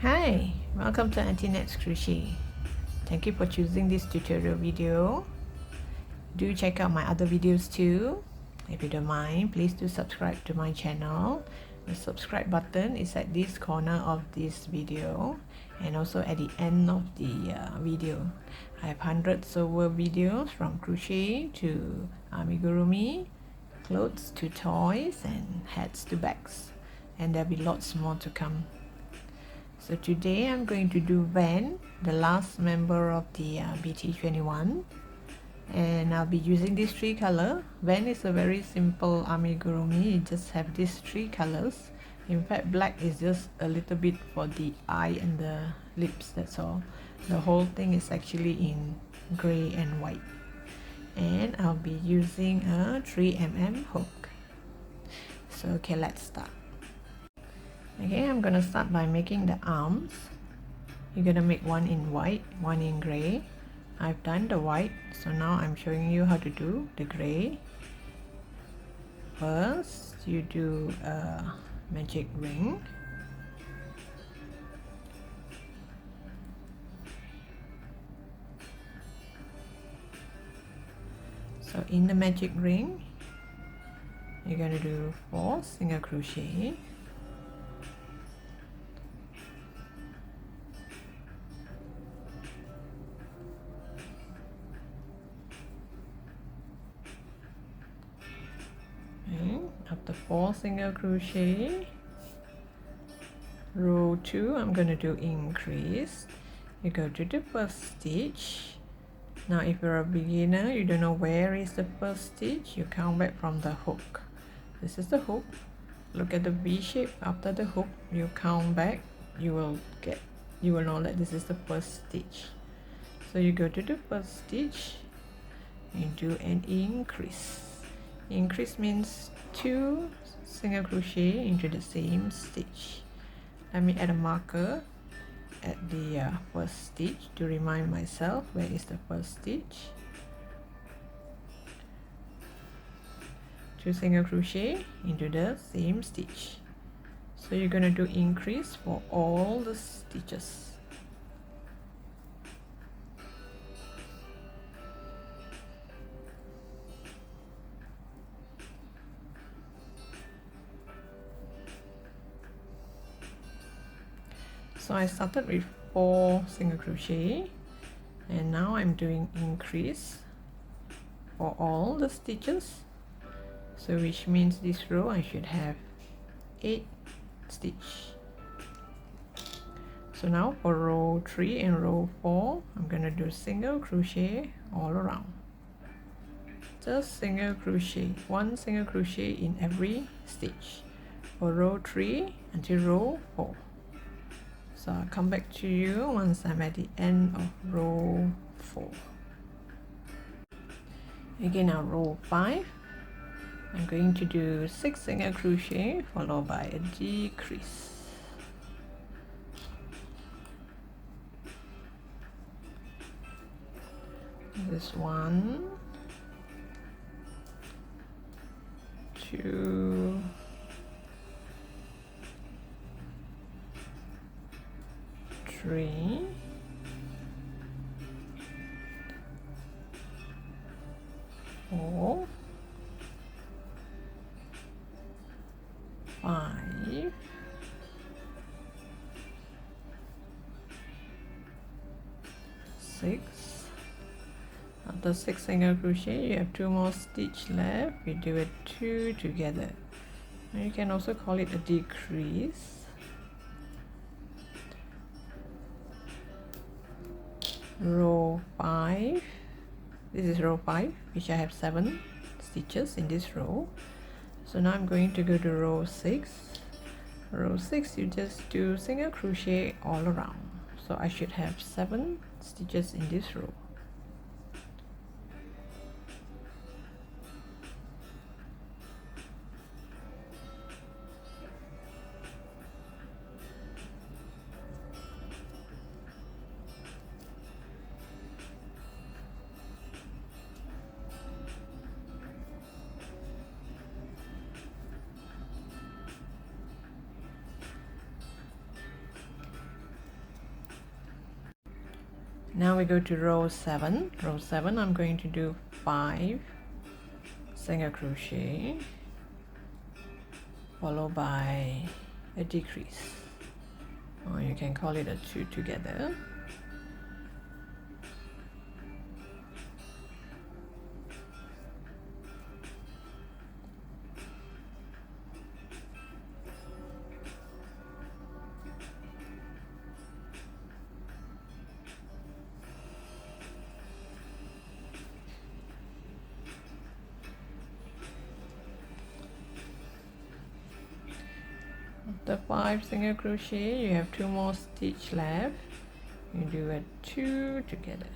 Hi, welcome to Auntie Nat's Crochet. Thank you for choosing this tutorial video. Do check out my other videos too. If you don't mind, please do subscribe to my channel. The subscribe button is at this corner of this video and also at the end of the video. I have hundreds over videos from crochet to amigurumi, clothes to toys, and hats to bags. And there'll be lots more to come. So today I'm going to do Van, the last member of the BT21, and I'll be using these three colors. Van is a very simple amigurumi. It just have these three colors. In fact, black is just a little bit for the eye and the lips, that's all. The whole thing is actually in gray and white. And I'll be using a 3mm hook. So okay, let's start. Okay, I'm gonna start by making the arms. You're gonna make one in white, one in gray. I've done the white, so now I'm showing you how to do the gray. First, you do a magic ring. So in the magic ring, you're gonna do 4 single crochet. After 4 single crochet, row 2, I'm going to do increase. You go to the first stitch. Now if you're a beginner, you don't know where is the first stitch, you count back from the hook. This is the hook. Look at the V shape after the hook, you count back, you will know that this is the first stitch. So you go to the first stitch, you do an increase. Increase means 2 single crochet into the same stitch. Let me add a marker at the first stitch to remind myself where is the first stitch. 2 single crochet into the same stitch. So you're going to do increase for all the stitches. So I started with 4 single crochet and now I'm doing increase for all the stitches. So which means this row I should have 8 stitch. So now for row 3 and row 4, I'm gonna do single crochet all around. Just single crochet, 1 single crochet in every stitch for row 3 until row 4. So I'll come back to you once I'm at the end of row 4. Again, now row 5, I'm going to do 6 single crochet followed by a decrease. This 1, 2, 3, 4, 5, 6. After 6 single crochet, you have 2 more stitch left. You do it 2 together. And you can also call it a decrease. Row 5, this is row 5, which I have 7 stitches in this row. So now I'm going to go to row 6. Row 6, you just do single crochet all around. So I should have 7 stitches in this row. Now we go to row 7. Row 7, I'm going to do 5 single crochet followed by a decrease, or you can call it a 2 together. After 5 single crochet, you have 2 more stitch left. You do a 2 together.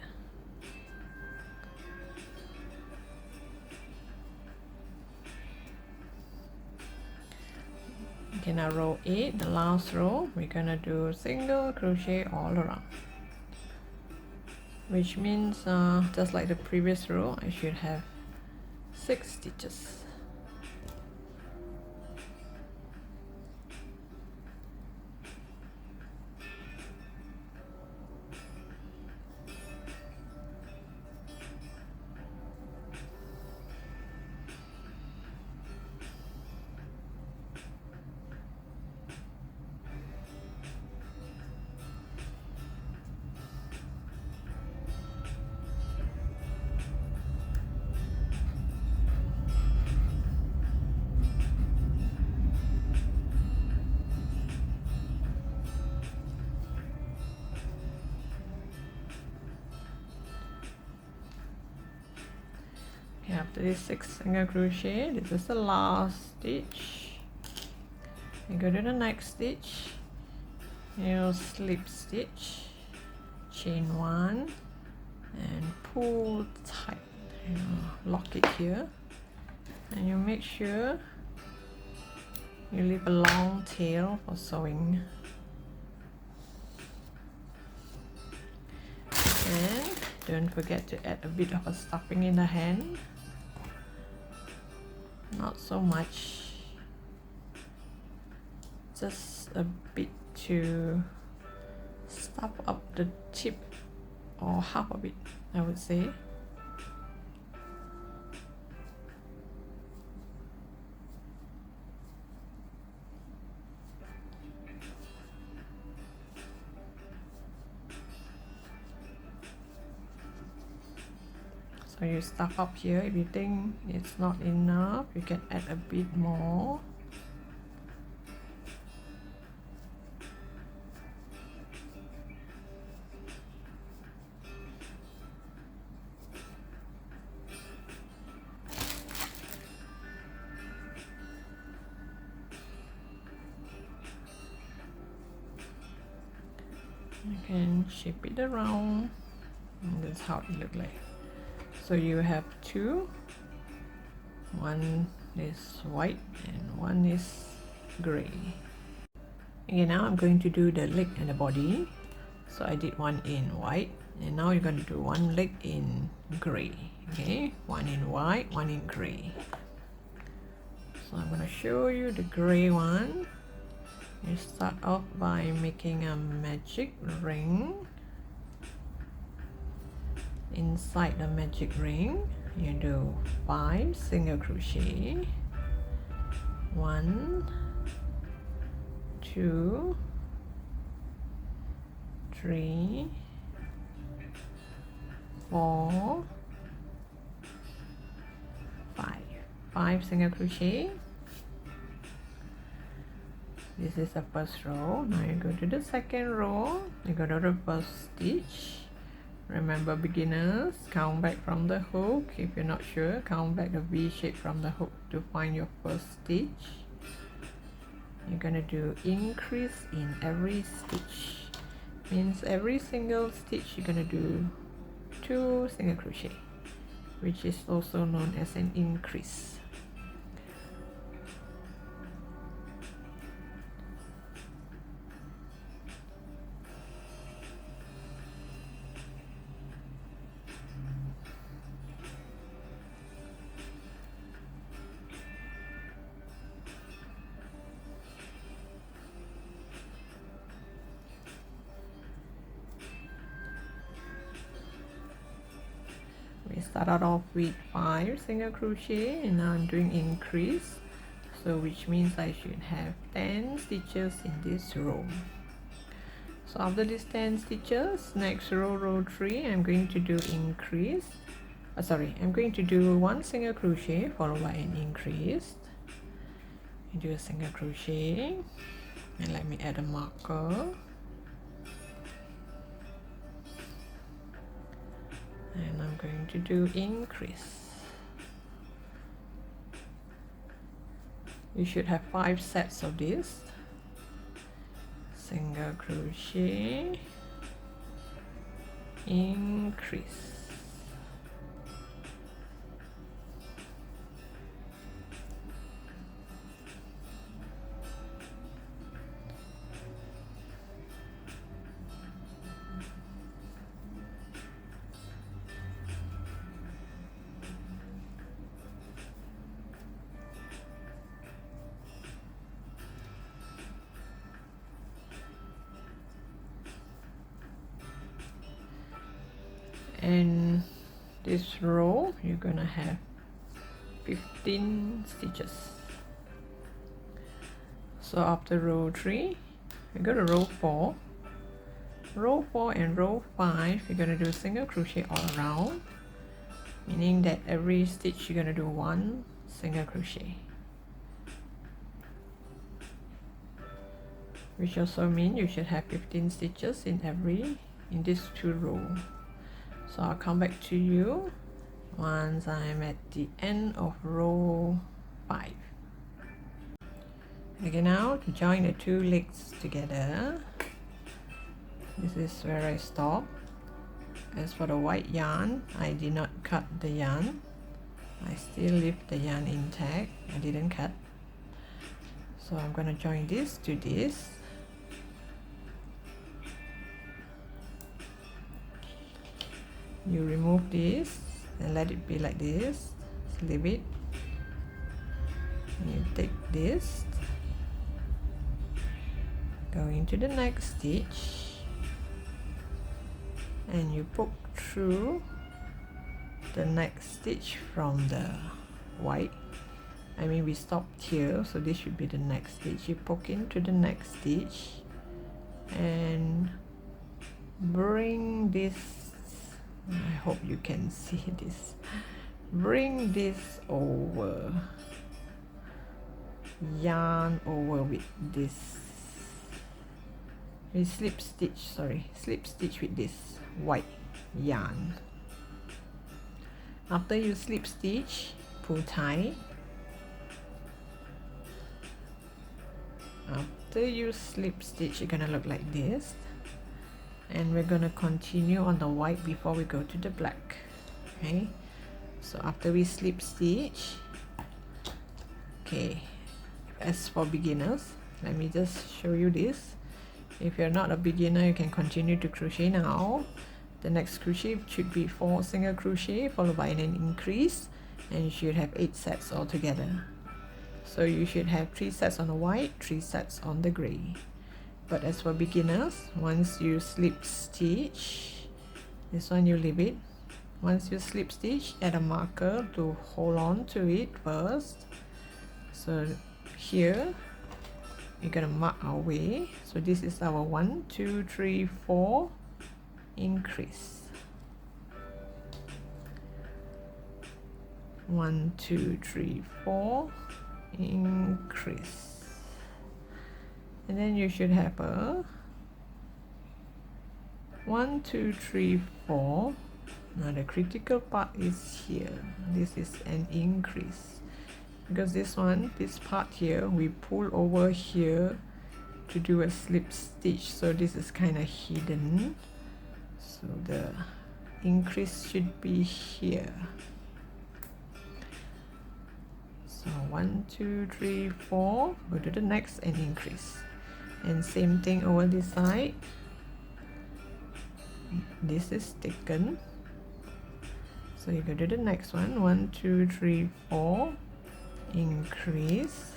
Okay, now row 8, the last row, we're gonna do single crochet all around, which means just like the previous row, I should have 6 stitches. After this 6 single crochet, this is the last stitch. You go to the next stitch, you slip stitch, chain 1 and pull tight, lock it here, and you make sure you leave a long tail for sewing. And don't forget to add a bit of a stuffing in the hand. Not so much, just a bit to stuff up the tip, or half of it, I would say. So you stuff up here. If you think it's not enough, you can add a bit more. You can shape it around, and that's how it looks like. So you have 2, one is white and one is gray. Okay, now I'm going to do the leg and the body. So I did one in white, and now you're going to do one leg in gray. Okay, one in white, one in gray. So I'm going to show you the gray one. You start off by making a magic ring. Inside the magic ring, you do 5 single crochet, 1, 2, 3, 4, 5 single crochet. This is the first row. Now you go to the second row, you go to the first stitch. Remember, beginners, count back from the hook. If you're not sure, count back the V shape from the hook to find your first stitch. You're gonna do increase in every stitch. Means every single stitch you're gonna do 2 single crochet, which is also known as an increase. started off with 5 single crochet and now I'm doing increase, so which means I should have 10 stitches in this row. So after these 10 stitches, next row, row 3, I'm going to do increase. I'm going to do 1 single crochet followed by an increase. You do a single crochet and let me add a marker. And I'm going to do increase. You should have 5 sets of this. Single crochet, increase. And this row you're gonna have 15 stitches. So after row 3 we go to row 4. Row 4 and row 5 you're gonna do single crochet all around, meaning that every stitch you're gonna do 1 single crochet, which also means you should have 15 stitches in these 2 rows. So I'll come back to you once I'm at the end of row 5. Okay, now to join the 2 legs together, this is where I stop. As for the white yarn, I did not cut the yarn. I still leave the yarn intact. I didn't cut. So I'm going to join this to this. You remove this and let it be like this. Just leave it. You take this, go into the next stitch, and you poke through the next stitch from the white. We stopped here, so this should be the next stitch. You poke into the next stitch and bring this, I hope you can see this, bring this over, yarn over with this, slip stitch with this white yarn. After you slip stitch, pull tight. After you slip stitch, it's gonna look like this, and we're gonna continue on the white before we go to the black. Okay, so after we slip stitch, okay, as for beginners, let me just show you this. If you're not a beginner, you can continue to crochet now. The next crochet should be 4 single crochet followed by an increase, and you should have 8 sets altogether. So you should have 3 sets on the white, 3 sets on the gray. But as for beginners, once you slip stitch, this one you leave it. Once you slip stitch, add a marker to hold on to it first. So here we're gonna mark our way. So this is our 1, 2, 3, 4 increase. 1, 2, 3, 4 increase, and then you should have a 1, 2, 3, 4. Now the critical part is here. This is an increase because this part here we pull over here to do a slip stitch, so this is kind of hidden, so the increase should be here. So 1, 2, 3, 4, go to the next and increase, and same thing over this side. This is taken, so you go to the next one. 1, 2, 3, 4 increase,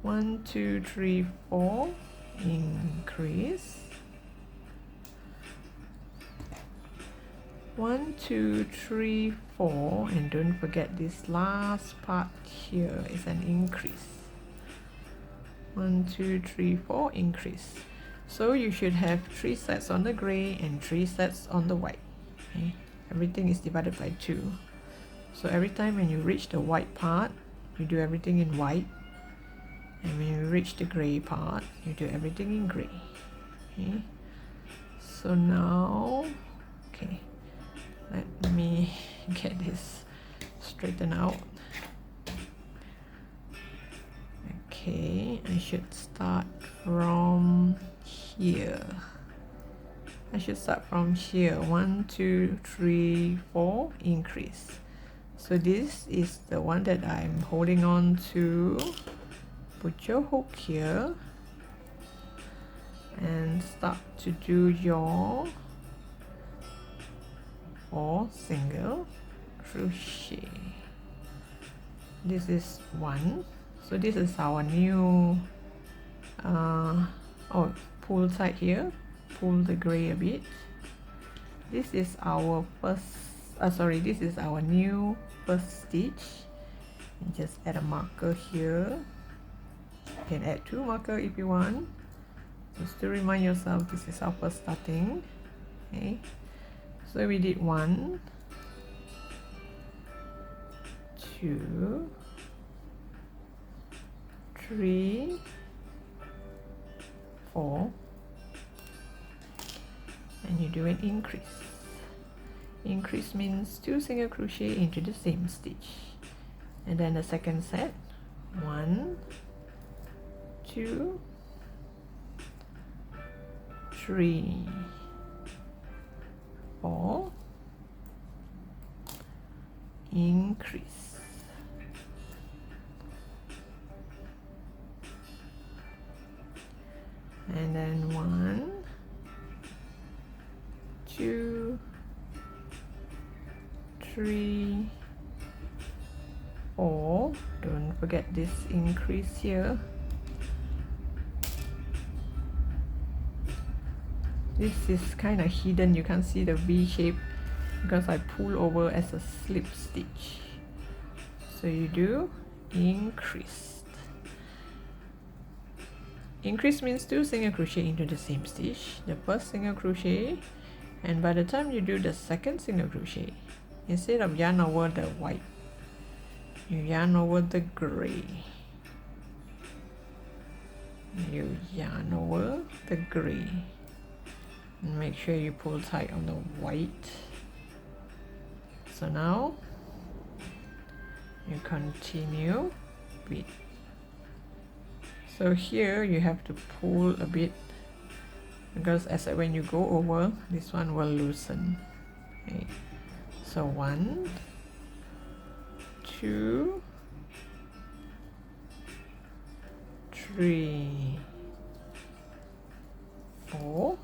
1, 2, 3, 4 increase, 1 2 3 4, and don't forget this last part here is an increase. 1 2 3 4 increase. So you should have 3 sets on the gray and 3 sets on the white. Okay? Everything is divided by 2. So every time when you reach the white part, you do everything in white, and when you reach the gray part, you do everything in gray. Okay? So now, okay, let me get this straightened out. Okay, I should start from here. I should start from here. 1 2 3 4, increase. So this is the one that I'm holding on to. Put your hook here and start to do your 4 single crochet. This is 1. So this is our new pull tight here, pull the gray a bit. This is our this is our new first stitch. And just add a marker here. You can add 2 markers if you want, just to remind yourself this is our first starting. Okay, so we did 1 2 3 4, and you do an increase. Increase means 2 single crochet into the same stitch, and then the second set, 1 2 3 4, increase. And then 1 2 3 4, don't forget this increase here. This is kind of hidden, you can't see the V shape because I pull over as a slip stitch. So you do increase. Increase means 2 single crochet into the same stitch, the first single crochet, and by the time you do the second single crochet, instead of yarn over the white, you yarn over the gray. You yarn over the gray. And make sure you pull tight on the white. So now you continue with. So here you have to pull a bit because when you go over, this one will loosen. Okay. So 1 2 3 4,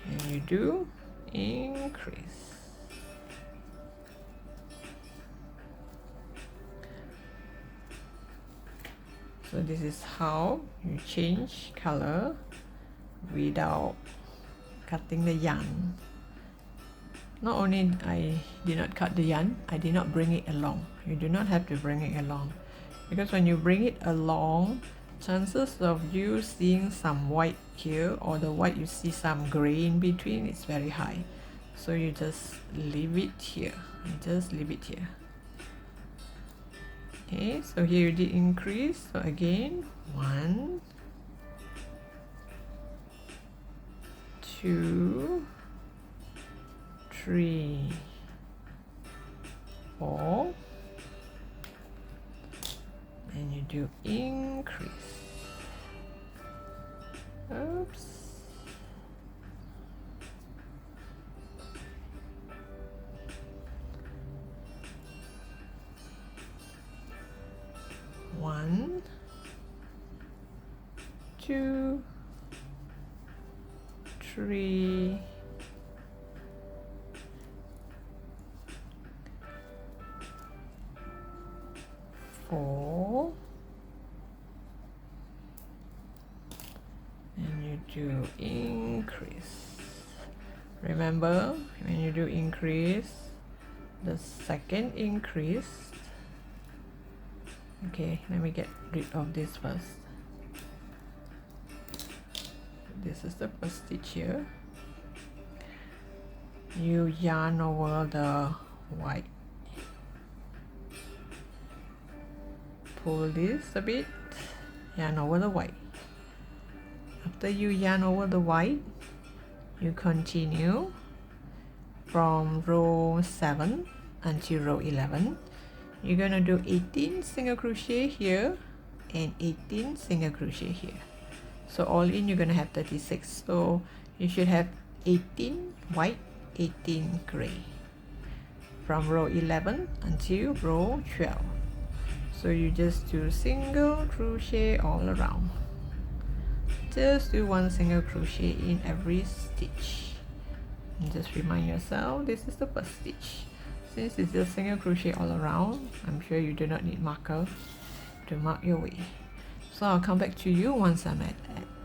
and you do increase. So this is how you change color without cutting the yarn. Not only I did not cut the yarn, I did not bring it along. You do not have to bring it along, because when you bring it along, chances of you seeing some white here, or the white you see some gray in between, is very high. So you just leave it here. You just leave it here. Okay, so here you did increase. So again, 1 2 3 4, and you do increase. Oops. One, 2 3 4, and you do increase. Remember, when you do increase, the second increase, okay, let me get rid of this first. This is the first stitch here. You yarn over the white, pull this a bit, yarn over the white. After you yarn over the white, you continue from row 7 until row 11. You're gonna do 18 single crochet here and 18 single crochet here. So all in you're gonna have 36. So you should have 18 white, 18 gray from row 11 until row 12. So you just do single crochet all around. Just do one single crochet in every stitch. And just remind yourself, this is the first stitch. Since it's just single crochet all around, I'm sure you do not need marker to mark your way. So I'll come back to you once I'm at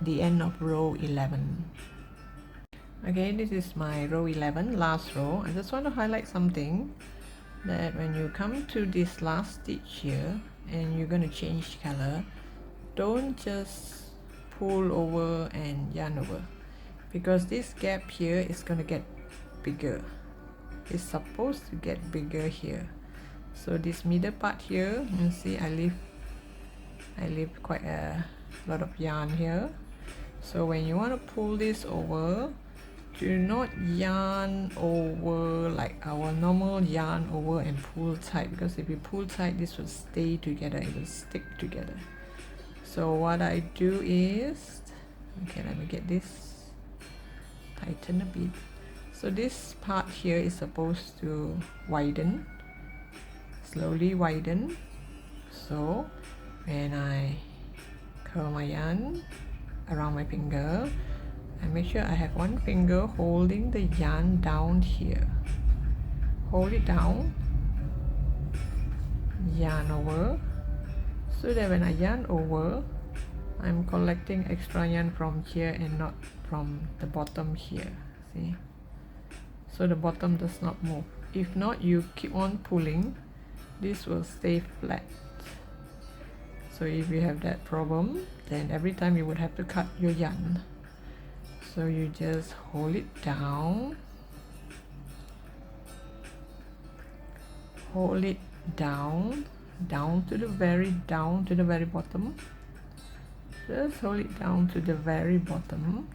the end of row 11. Okay, this is my row 11, last row. I just want to highlight something, that when you come to this last stitch here and you're going to change color, don't just pull over and yarn over, because this gap here is going to get bigger. It's supposed to get bigger here. So this middle part here, you see I leave quite a lot of yarn here. So when you want to pull this over, do not yarn over like our normal yarn over and pull tight, because if you pull tight, this will stay together, it will stick together. So what I do is, okay, let me get this tighten a bit. So this part here is supposed to widen, slowly widen. So when I curl my yarn around my finger, I make sure I have one finger holding the yarn down here. Hold it down, yarn over, so that when I yarn over, I'm collecting extra yarn from here and not from the bottom here. See? So the bottom does not move. If not, you keep on pulling, this will stay flat. So if you have that problem, then every time you would have to cut your yarn. So you just hold it down, hold it down, down to the very bottom. Just hold it down to the very bottom,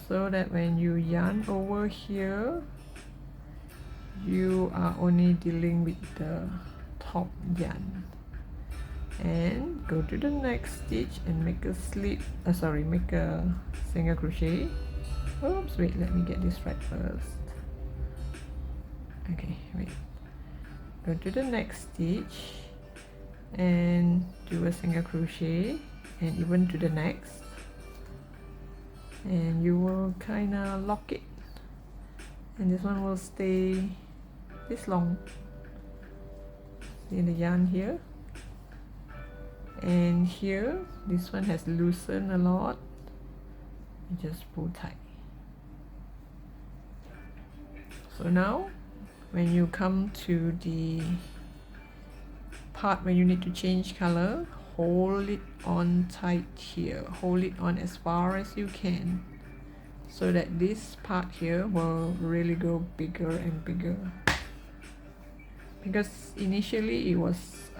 so that when you yarn over here, you are only dealing with the top yarn. And go to the next stitch and make a slip, make a single crochet. Oops, wait, let me get this right first. Okay, wait. Go to the next stitch and do a single crochet, and even to the next, and you will kind of lock it, and this one will stay this long. See the yarn here, and here this one has loosened a lot. You just pull tight. So now when you come to the part where you need to change color, hold it on tight here, hold it on as far as you can, so that this part here will really go bigger and bigger. Because initially it was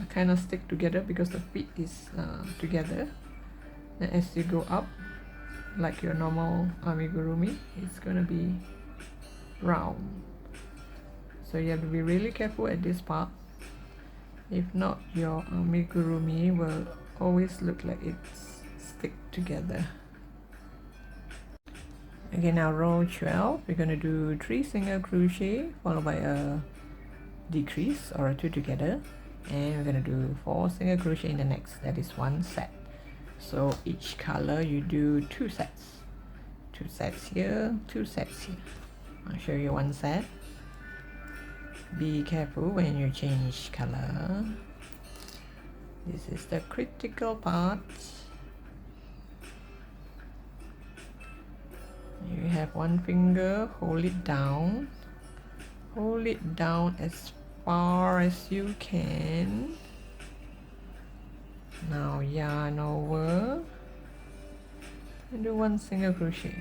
kind of stick together because the feet is together, and as you go up, like your normal amigurumi, it's gonna be round. So you have to be really careful at this part. If not, your amigurumi will always look like it's stick together. Okay, now row 12, we're gonna do 3 single crochet followed by a decrease or a 2 together, and we're gonna do 4 single crochet in the next, that is 1 set. So each color you do 2 sets, 2 sets here, 2 sets here. I'll show you 1 set. Be careful when you change color. This is the critical part. You have one finger, hold it down as far as you can. Now yarn over and do one single crochet.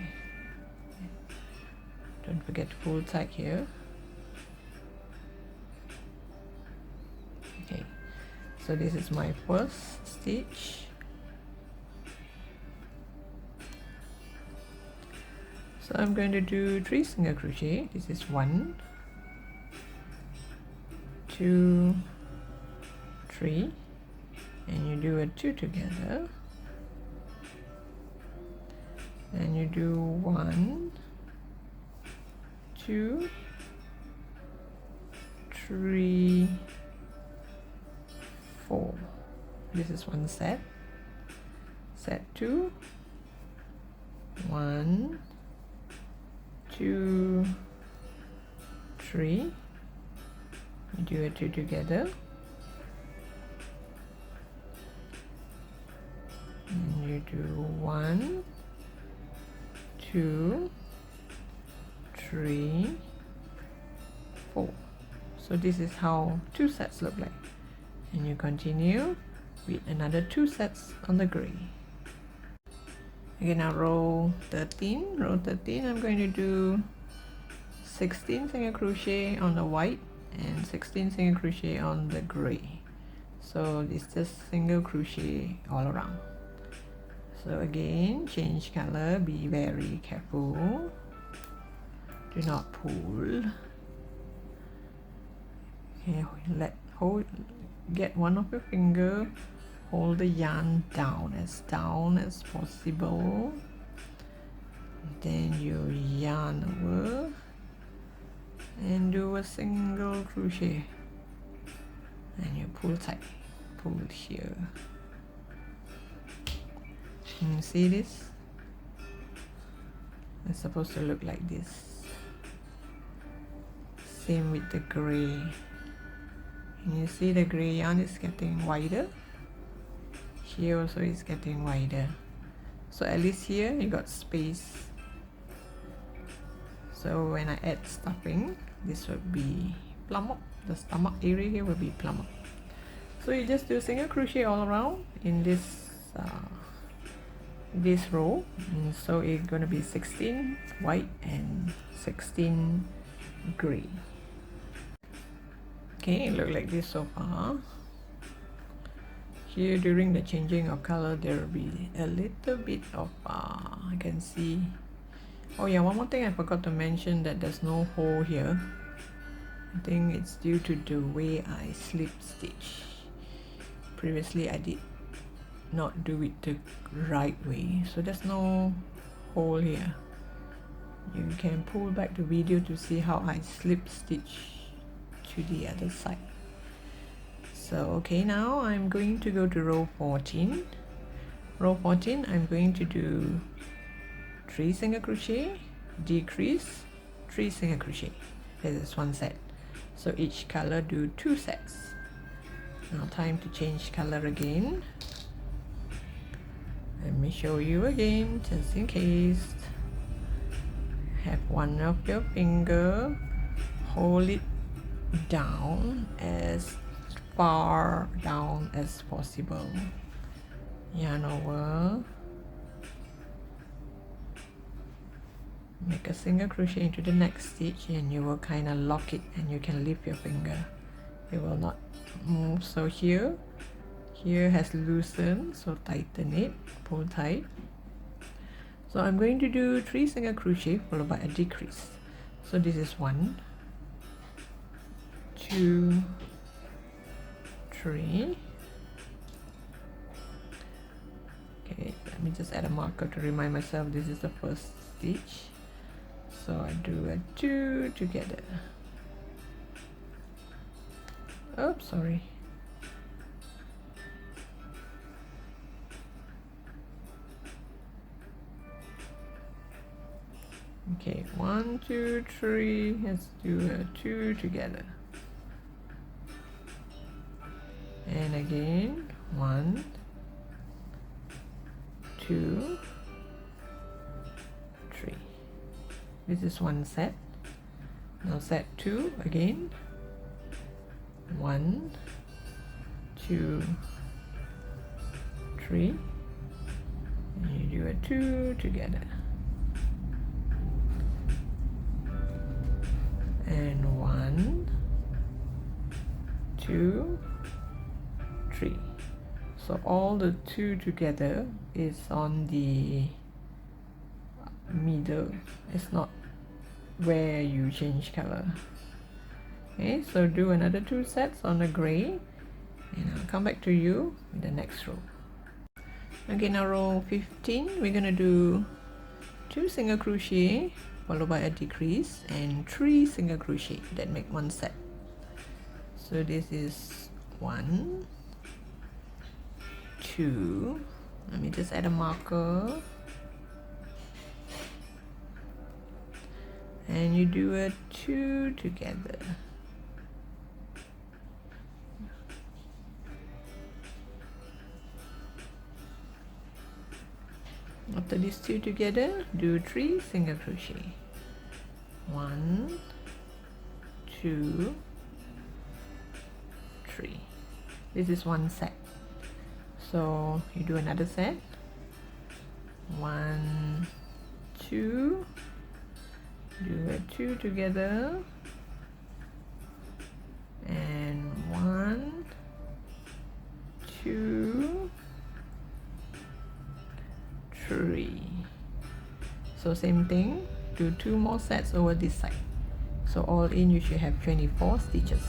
Don't forget to pull tight here. Okay, so this is my first stitch. So I'm going to do 3 single crochet. This is 1, 2, 3, and you do a 2 together, and you do 1, 2, 3, 4. This is one set. Set 2, 1, 2, 3. You do a 2 together, and you do 1, 2, 3, 4. So this is how 2 sets look like, and you continue with another 2 sets on the gray. Okay, now row 13. Row 13, I'm going to do 16 single crochet on the white and 16 single crochet on the gray. So it's just single crochet all around. So again, change color, be very careful, do not pull. Okay, get one of your finger, hold the yarn down as possible, then you yarn over and do a single crochet, and you pull tight, pull here. And see this? It's supposed to look like this. Same with the gray. And you see the gray yarn is getting wider. Here also is getting wider. So at least here you got space. So when I add stuffing, this will be plump up. The stomach area here will be plump up. So you just do single crochet all around in this row, and so it's going to be 16 white and 16 gray. Okay, it looks like this so far. Here during the changing of color, there will be a little bit of I can see. Oh yeah, one more thing I forgot to mention, that there's no hole here. I think it's due to the way I slip stitch. Previously I did not do it the right way, so there's no hole here. You can pull back the video to see how I slip stitch to the other side. So okay, now I'm going to go to row 14. Row 14, I'm going to do 3 single crochet, decrease, 3 single crochet. This is one set. So each color do 2 sets. Now time to change color again. Let me show you again, just in case. Have one of your finger, hold it down as far down as possible. Yarn over, make a single crochet into the next stitch, and you will kind of lock it, and you can lift your finger. It will not move. So here has loosened, so tighten it, pull tight. So I'm going to do 3 single crochet followed by a decrease. So this is 1, 2, 3. Okay, let me just add a marker to remind myself this is the first stitch. So I do a 2 together. Oops, sorry. Okay, 1, 2, 3. Let's do a 2 together. And again, 1, 2, 3. This is one set. Now set 2 again. 1, 2, 3, and you do a 2 together, and 1, 2, 3. So all the 2 together is on the middle. It's not where you change color. Okay, so do another 2 sets on the gray, and I'll come back to you with the next row. Okay, now row 15, we're gonna do 2 single crochet followed by a decrease and 3 single crochet that make one set. So this is 1, 2, let me just add a marker, and you do a 2 together. After these 2 together, do 3 single crochet. 1, 2, 3. This is one set. So you do another set. 1, 2, do a 2 together, and 1, 2, 3. So same thing, do 2 more sets over this side. So all in you should have 24 stitches.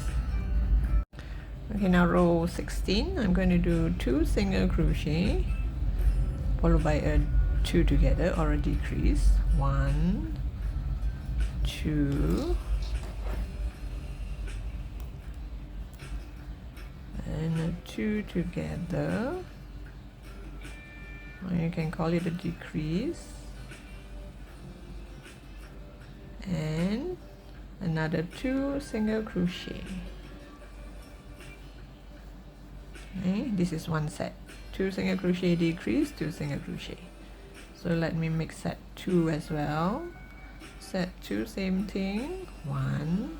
Okay, now row 16, I'm going to do 2 single crochet followed by a 2 together or a decrease. 1, 2, and a 2 together, or you can call it a decrease, and another 2 single crochet. Okay, this is one set. 2 single crochet decrease, 2 single crochet. So let me make set 2 as well. Set 2, same thing. 1,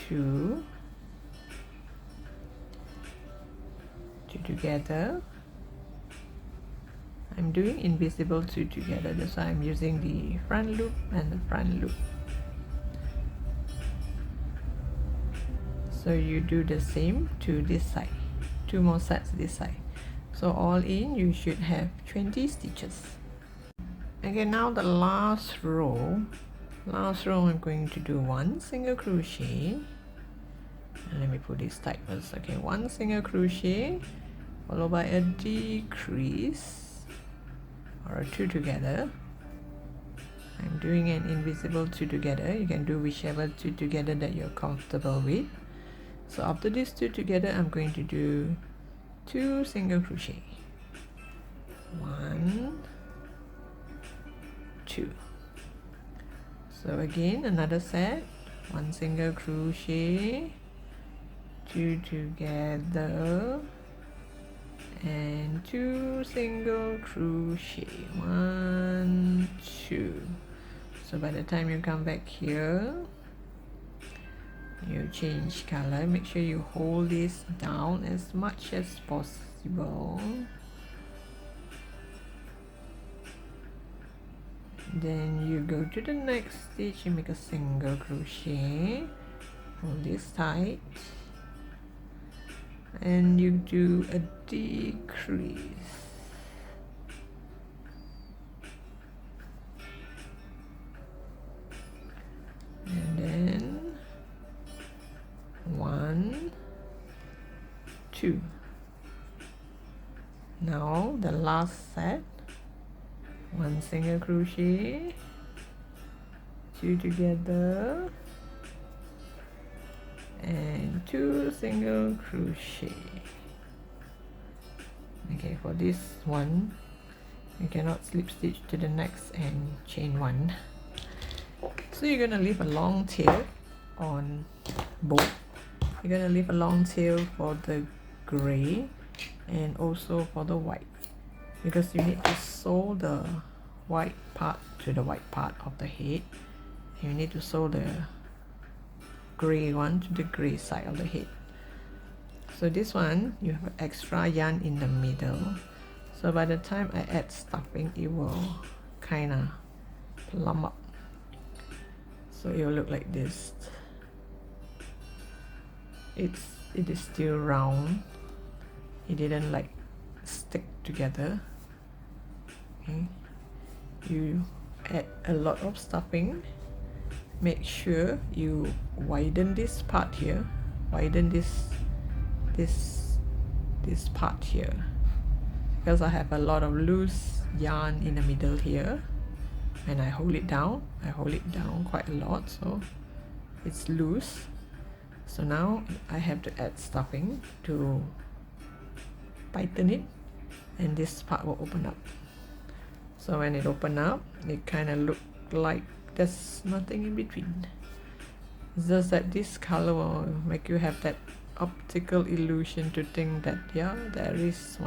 2, 2 together. I'm doing invisible 2 together, that's why I'm using the front loop and the front loop. So you do the same to this side. 2 more sets this side. So all in you should have 20 stitches. Okay, now the last row. Last row I'm going to do 1 single crochet. And let me put this tight first. Okay, 1 single crochet followed by a decrease or a 2 together. I'm doing an invisible 2 together. You can do whichever 2 together that you're comfortable with. So after these 2 together, I'm going to do 2 single crochet. 1, 2. So again, another set. 1 single crochet, 2 together, and 2 single crochet. 1, 2. So by the time you come back here, you change color. Make sure you hold this down as much as possible. Then you go to the next stitch, you make a single crochet, hold this tight, and you do a decrease. And then 1, 2. Now the last set, 1 single crochet, 2 together, and 2 single crochet. Okay, for this one you cannot slip stitch to the next and chain 1. So you're gonna leave a long tail on both. You're gonna leave a long tail for the gray and also for the white, because you need to sew the white part to the white part of the head. You need to sew the gray one to the gray side of the head. So this one, you have extra yarn in the middle. So by the time I add stuffing, it will kind of plump up. So it will look like this. It is still round. It didn't like stick together. Okay. You add a lot of stuffing. Make sure you widen this part here. Widen this part here, because I have a lot of loose yarn in the middle here. When I hold it down quite a lot, so it's loose. So now I have to add stuffing to tighten it, and this part will open up. So when it open up, it kind of look like there's nothing in between. It's just that this color will make you have that optical illusion to think that, yeah, there is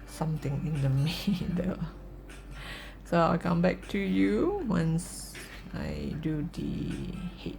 something in the middle. So I'll come back to you once I do the head.